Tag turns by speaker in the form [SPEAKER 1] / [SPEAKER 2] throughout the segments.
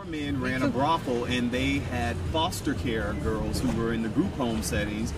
[SPEAKER 1] Men ran a brothel, and they had foster care girls who were in the group home settings,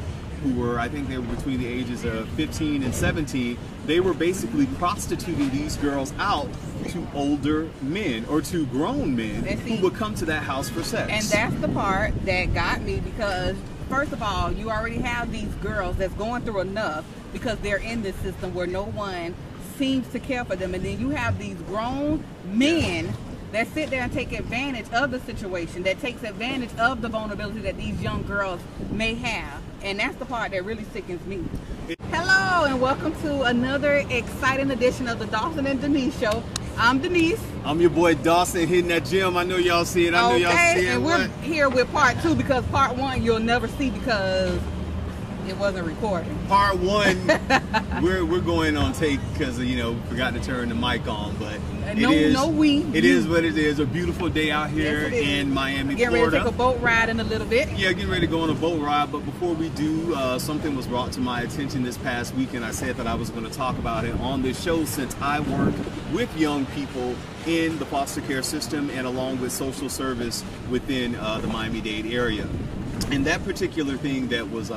[SPEAKER 1] who were, I think they were between the ages of 15 and 17. They were basically prostituting these girls out to older men or to grown men who would come to that house for sex.
[SPEAKER 2] And that's the part that got me, because first of all, you already have these girls that's going through enough because they're in this system where no one seems to care for them, and then you have these grown men that sit there and take advantage of the situation, that takes advantage of the vulnerability that these young girls may have. And that's the part that really sickens me. Hello, and welcome to another exciting edition of the Dawson and Denise Show. I'm Denise.
[SPEAKER 1] I'm your boy Dawson, hitting that gym. I know y'all see it. I know y'all see it.
[SPEAKER 2] And we're here with part 2, because part 1 you'll never see because it wasn't recorded. Part
[SPEAKER 1] 1, we're going on take because we forgot to turn the mic on, but it is what it is. A beautiful day out here in Miami,
[SPEAKER 2] Florida. Getting ready to take a boat ride in a little bit.
[SPEAKER 1] Yeah, getting ready to go on a boat ride. But before we do, something was brought to my attention this past week, and I said that I was going to talk about it on this show, since I work with young people in the foster care system and along with social service within the Miami-Dade area. And that particular thing that was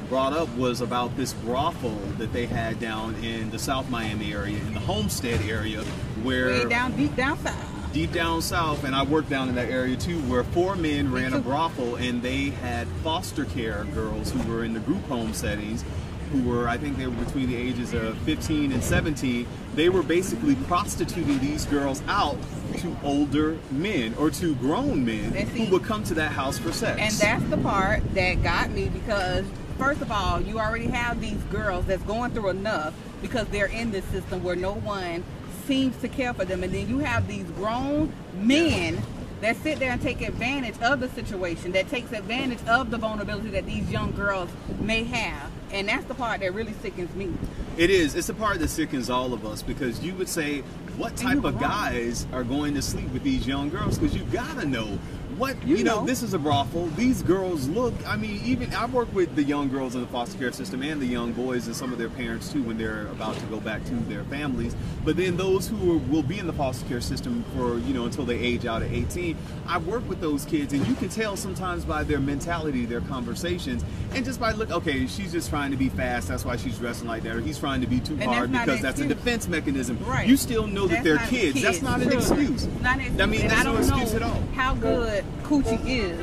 [SPEAKER 1] brought up was about this brothel that they had down in the South Miami area, in the Homestead area, where
[SPEAKER 2] deep down south.
[SPEAKER 1] Deep down south, and I worked down in that area too, where 4 men ran a brothel, and they had foster care girls who were in the group home settings, who were, I think they were between the ages of 15 and 17. They were basically prostituting these girls out to older men or to grown men who would come to that house for sex.
[SPEAKER 2] And that's the part that got me, because first of all, you already have these girls that's going through enough because they're in this system where no one seems to care for them, and then you have these grown men that sit there and take advantage of the situation, that takes advantage of the vulnerability that these young girls may have. And that's the part that really sickens me.
[SPEAKER 1] It is. It's the part that sickens all of us, because you would say, what type of guys are going to sleep with these young girls? Because you gotta know what, you know, this is a brothel. These girls look, I mean, even I work with the young girls in the foster care system and the young boys and some of their parents too when they're about to go back to their families. But then those who will be in the foster care system for, until they age out at 18, I work with those kids, and you can tell sometimes by their mentality, their conversations, and just by look, okay, she's just trying to be fast, that's why she's dressing like that, or he's trying to be too hard because that's a defense mechanism.
[SPEAKER 2] Right.
[SPEAKER 1] You still know that they're kids. That's not an excuse.
[SPEAKER 2] I mean, that's no excuse at all. How good coochie is,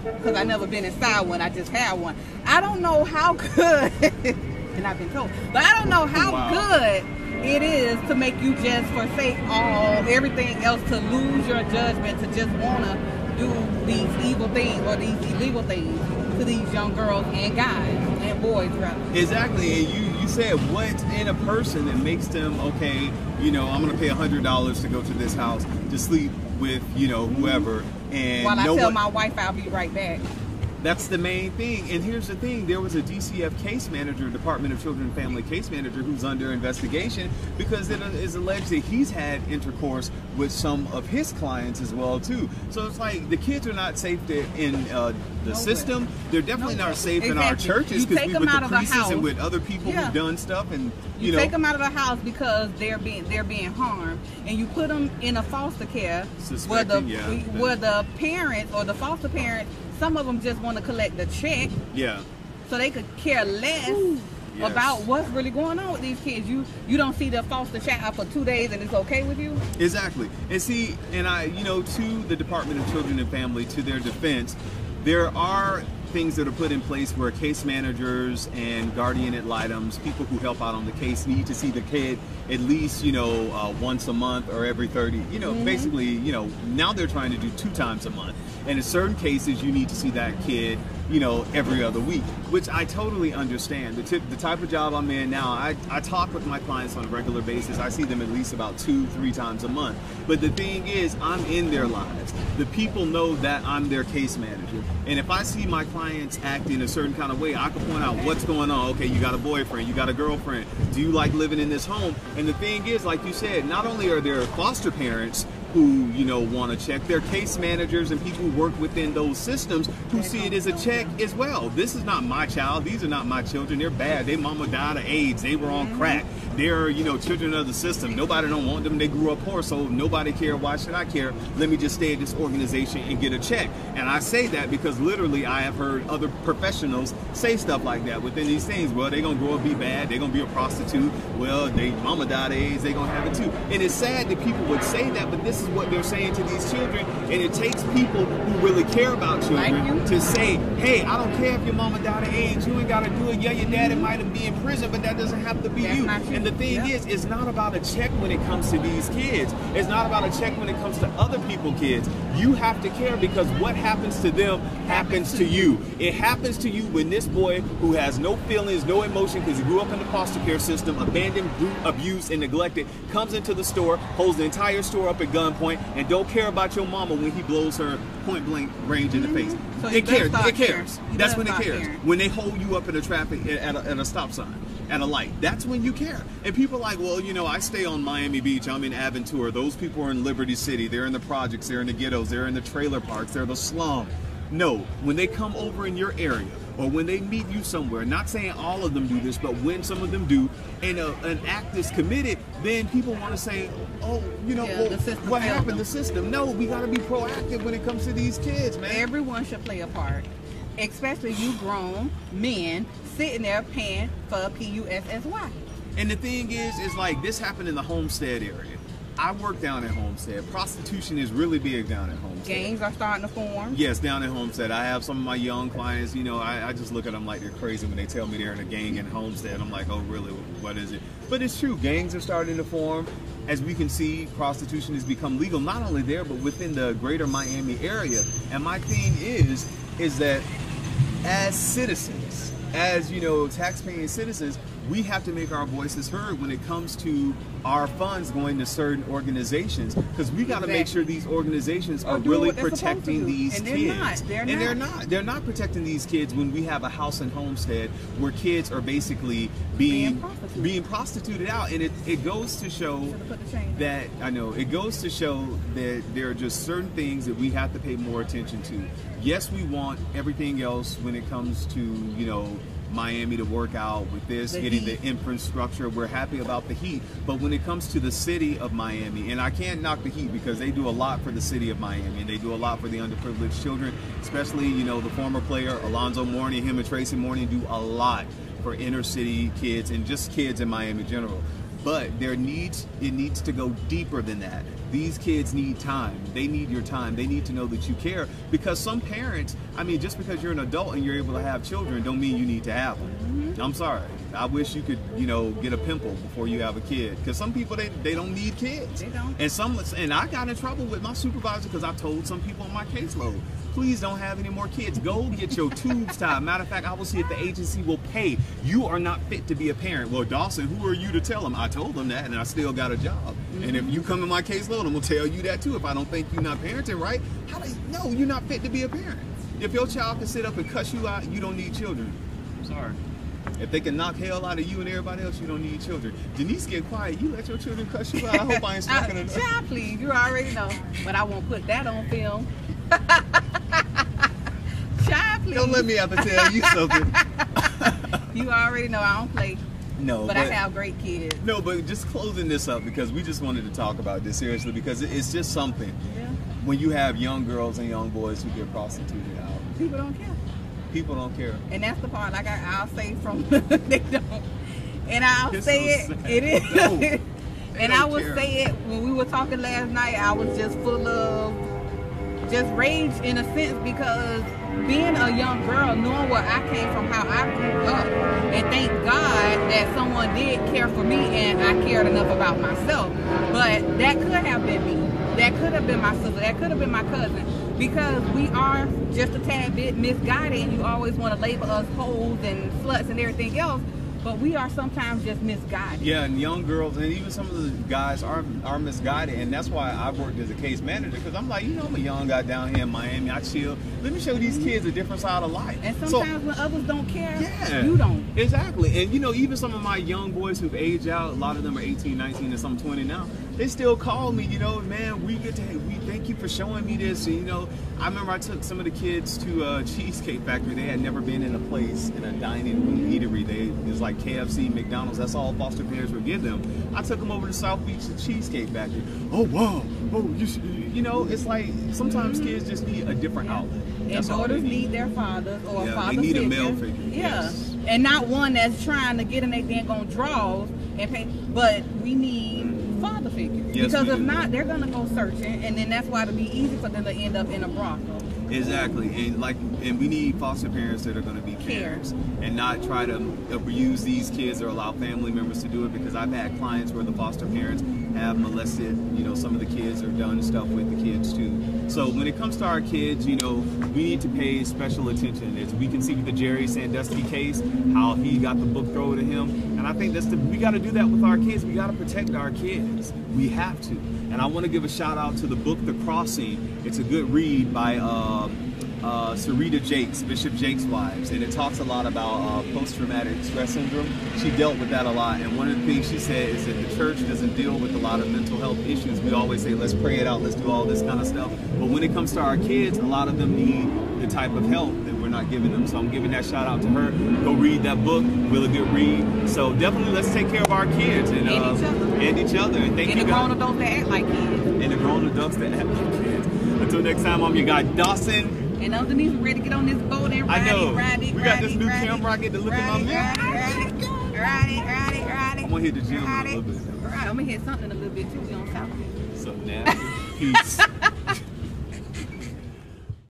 [SPEAKER 2] because I've never been inside one, I just had one. I don't know how good, and I've been told, but I don't know how good it is to make you just forsake everything else, to lose your judgment, to just want to do these evil things or these illegal things to these young girls and guys and boys, rather.
[SPEAKER 1] Exactly. And you said, what's in a person that makes them, okay, I'm going to pay $100 to go to this house to sleep with, whoever. And
[SPEAKER 2] while I tell my wife I'll be right back.
[SPEAKER 1] That's the main thing. And here's the thing. There was a DCF case manager, Department of Children and Family case manager, who's under investigation because it is alleged that he's had intercourse with some of his clients as well, too. So it's like the kids are not safe in the system. They're definitely not safe in our churches, because we with the priests and with other people who've done stuff. And you take them out of the house because they're being harmed, and you put them in a foster care where the parents or the foster parents, some of them just want to collect the check. Yeah. So they could care less about what's really going on with these kids. You don't see the foster child for 2 days and it's okay with you? Exactly. And see, and to the Department of Children and Family, to their defense, there are things that are put in place where case managers and guardian ad litems, people who help out on the case, need to see the kid at least, once a month or every 30, basically, now they're trying to do 2 times a month. And in certain cases, you need to see that kid, every other week, which I totally understand. The type of job I'm in now, I talk with my clients on a regular basis. I see them at least about 2-3 times a month. But the thing is, I'm in their lives. The people know that I'm their case manager. And if I see my clients act in a certain kind of way, I can point out what's going on. Okay, you got a boyfriend, you got a girlfriend. Do you like living in this home? And the thing is, like you said, not only are there foster parents who, want to check, their case managers and people who work within those systems who see it as a check as well. This is not my child. These are not my children. They're bad. Their mama died of AIDS. They were on crack. they're, you know, children of the system. Nobody don't want them. They grew up poor, so nobody care. Why should I care? Let me just stay at this organization and get a check. And I say that because literally I have heard other professionals say stuff like that within these things. Well, they're going to grow up, be bad. They're going to be a prostitute. Well, they mama died of AIDS. They're going to have it too. And it's sad that people would say that, but this is what they're saying to these children. And it takes people who really care about children to say, hey, I don't care if your mama died of AIDS. You ain't got to do it. Yeah, your daddy might have been in prison, but that doesn't have to be you. And the thing is, it's not about a check when it comes to these kids. It's not about a check when it comes to other people's kids. You have to care because what happens to them happens to you. It happens to you when this boy who has no feelings, no emotion because he grew up in the foster care system, abandoned, abused, and neglected, comes into the store, holds the entire store up at gunpoint, and don't care about your mama when he blows her point blank range in the face.
[SPEAKER 2] So
[SPEAKER 1] it cares. It cares. That's when it cares. When they hold you up in the traffic at a stop sign, at a light. That's when you care. And people are like, well, you know, I stay on Miami Beach. I'm in Aventura. Those people are in Liberty City. They're in the projects. They're in the ghettos. They're in the trailer parks. They're the slum. No, when they come over in your area or when they meet you somewhere, not saying all of them do this, but when some of them do, and an act is committed, then people want to say, oh, you know, well, what happened? The system. No, we got to be proactive when it comes to these kids, man.
[SPEAKER 2] Everyone should play a part, especially you grown men sitting there paying for a PUSSY.
[SPEAKER 1] And the thing is like this happened in the Homestead area. I work down at Homestead. Prostitution is really big down at Homestead.
[SPEAKER 2] Gangs are starting to form.
[SPEAKER 1] Yes, down at Homestead. I have some of my young clients, you know, I just look at them like they're crazy when they tell me they're in a gang in Homestead. I'm like, oh, really? What is it? But it's true. Gangs are starting to form. As we can see, prostitution has become legal, not only there, but within the greater Miami area. And my thing is that as citizens, as, you know, tax-paying citizens, we have to make our voices heard when it comes to our funds going to certain organizations, because we got to make sure these organizations are really protecting these kids. They're not protecting these kids when we have a house in Homestead where kids are basically being prostituted out. And it goes to show that, I know, it goes to show that there are just certain things that we have to pay more attention to. Yes, we want everything else when it comes to, you know, Miami to work out with this, getting the infrastructure. We're happy about the heat, but when it comes to the city of Miami, and I can't knock the heat because they do a lot for the city of Miami, and they do a lot for the underprivileged children, especially, you know, the former player Alonzo Mourning, him and Tracy Mourning do a lot for inner city kids and just kids in Miami in general. But it needs to go deeper than that. These kids need time. They need your time. They need to know that you care. Because some parents, I mean, just because you're an adult and you're able to have children don't mean you need to have them. I'm sorry. I wish you could, you know, get a pimple before you have a kid. Because some people, they don't need kids.
[SPEAKER 2] They don't.
[SPEAKER 1] And I got in trouble with my supervisor because I told some people on my caseload, please don't have any more kids. Go get your tubes tied. Matter of fact, I will see if the agency will pay. You are not fit to be a parent. Well, Dawson, who are you to tell them? I told them that, and I still got a job. And if you come in my caseload, I'm going to tell you that too. If I don't think you're not parenting right, no, you're not fit to be a parent. If your child can sit up and cuss you out, you don't need children. I'm sorry. If they can knock hell out of you and everybody else, you don't need children. Denise, get quiet. You let your children cuss you out. I hope I ain't stalking enough.
[SPEAKER 2] Child, please. You already know. But I won't put that on film. Child, please.
[SPEAKER 1] Don't let me have to tell you something.
[SPEAKER 2] You already know I don't play.
[SPEAKER 1] No,
[SPEAKER 2] but I have great kids.
[SPEAKER 1] No, but just closing this up because we just wanted to talk about this seriously because it's just something.
[SPEAKER 2] Yeah.
[SPEAKER 1] When you have young girls and young boys who get prostituted out.
[SPEAKER 2] People don't care.
[SPEAKER 1] People don't care.
[SPEAKER 2] And that's the part, like I'll say from, they don't. And I'll say it, it is.
[SPEAKER 1] No,
[SPEAKER 2] and I would say it, when we were talking last night, I was just full of just rage in a sense because being a young girl, knowing where I came from, how I grew up, and thank God that someone did care for me and I cared enough about myself. But that could have been me. That could have been my sister. That could have been my cousin. Because we are just a tad bit misguided and you always want to label us hoes and sluts and everything else. But we are sometimes just misguided.
[SPEAKER 1] Yeah, and young girls and even some of the guys are misguided, and that's why I worked as a case manager because I'm like, you know, I'm a young guy down here in Miami. I chill. Let me show these kids a different side of life.
[SPEAKER 2] And sometimes when others don't care,
[SPEAKER 1] yeah,
[SPEAKER 2] you don't.
[SPEAKER 1] Exactly. And you know, even some of my young boys who've aged out, a lot of them are 18, 19, and some 20 now. they still call me, you know, man, we thank you for showing me this. And, you know, I remember I took some of the kids to Cheesecake Factory. They had never been in a place, in a dining room eatery. It was like KFC, McDonald's, that's all foster parents would give them. I took them over to South Beach to Cheesecake Factory. Oh, wow. Oh, you know, it's like sometimes kids just need a different outlet.
[SPEAKER 2] And daughters need their fathers or a father
[SPEAKER 1] they need
[SPEAKER 2] figure.
[SPEAKER 1] a male figure.
[SPEAKER 2] Yeah.
[SPEAKER 1] Yes.
[SPEAKER 2] And not one that's trying to get in their dang draws and pay, but we need father figures.
[SPEAKER 1] Yes,
[SPEAKER 2] because if
[SPEAKER 1] do.
[SPEAKER 2] not, they're gonna go searching, and then that's why it'll be easy for them to end up in a brothel.
[SPEAKER 1] Exactly, and we need foster parents that are going to be parents and not try to abuse these kids or allow family members to do it, because I've had clients where the foster parents have molested, you know, some of the kids or done stuff with the kids too. So when it comes to our kids, you know, we need to pay special attention. As we can see with the Jerry Sandusky case, how he got the book thrown to him, and I think we got to do that with our kids. We got to protect our kids. We have to. And I want to give a shout out to the book The Crossing. It's a good read by Sarita Jakes, Bishop Jakes' wives, and it talks a lot about post-traumatic stress syndrome. She dealt with that a lot, and one of the things she said is that the church doesn't deal with a lot of mental health issues. We always say, let's pray it out, let's do all this kind of stuff. But when it comes to our kids, a lot of them need the type of help that we're not giving them. So I'm giving that shout out to her. Go read that book, really good read. So definitely let's take care of our kids and each other. And thank you,
[SPEAKER 2] the grown adults that act like kids.
[SPEAKER 1] And the grown adults that act like kids. Until next time, I'm your guy Dawson.
[SPEAKER 2] And underneath, we're ready to get on this boat and ride it.
[SPEAKER 1] We got this new camera. I get to look at my mirror.
[SPEAKER 2] Ride it.
[SPEAKER 1] I'm gonna hit the gym in a little bit.
[SPEAKER 2] I'm gonna hit something a little bit too. We on South Beach.
[SPEAKER 1] So now, peace.